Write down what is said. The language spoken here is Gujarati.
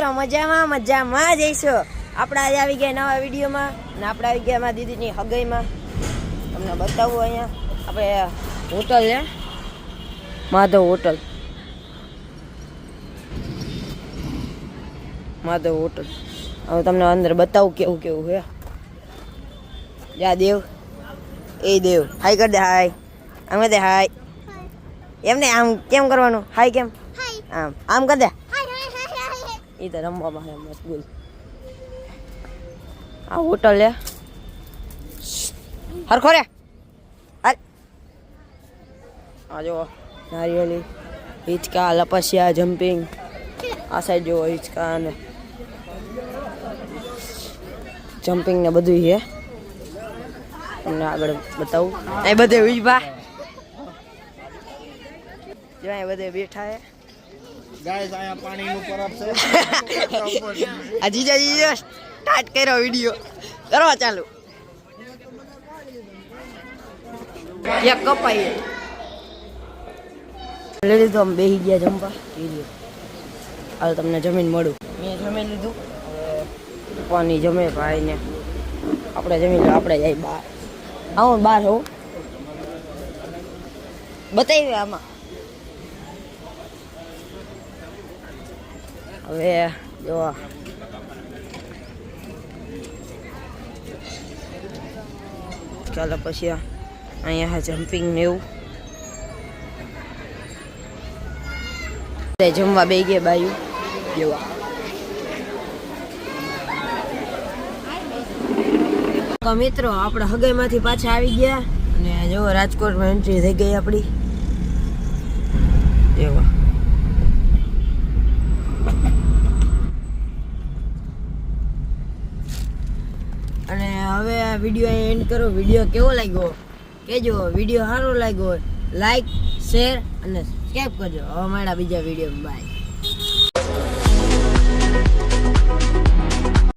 મિત્રો મજામાં જઈશું. આપણે આજે આવી ગયા નવા વિડીયોમાં અને આપણે આવી ગયા અમારા દીદીની હગાઈમાં. તમને બતાવું અહીંયા આપણે હોટલ છે માધવ હોટલ. હવે તમને અંદર બતાવું કેવું કેવું છે. જા દેવ એ દેવ હાય કર દે. હાય આમ કર દે. હાય એમને આમ કેમ કરવાનું? હાય કેમ? આમ કર દે. એ તો રમવામાં છે મસ્ત. આ હોટલ લે હરખો રે. આ જો નારિયેલી, હિંચકા, લપસિયા, જમ્પિંગ. આ સાઈડ જો હિંચકા અને જમ્પિંગ ને બધું છે. તમને આગળ બતાવું. એ બધે ઉભા જો એ બધે બેઠા છે. ગાઈસ આયા પાણીનું પરબ છે. આ જીજા સ્ટાર્ટ કર્યો વિડિયો. કરો ચાલુ. એક કપાઈ લઈ લીધું. આમ બેસી ગયા જમવા. હાલ તમને જમીન મળું. મેં જમી લીધું. પપ્પાની જમે ભાઈ ને આપણે જમી લો. આપણે જાય બહાર. આવું બહાર હોઉં બતાવી આમાં. હવે જો ચાલો પછી અહીંયા જમ્પિંગ ને એવું જમવા બે ગયા બાયું જેવા. તો મિત્રો આપણે હગાઈમાંથી પાછા આવી ગયા અને જો રાજકોટમાં એન્ટ્રી થઈ ગઈ આપણી. એવા અને હવે આ વિડીયો એન્ડ કરો. વિડીયો કેવો લાગ્યો કહેજો. વિડીયો સારો લાગ્યો હોય લાઈક, શેર અને સબસ્ક્રાઈબ કરજો. હવે મળ્યા બીજા વિડીયો. બાય.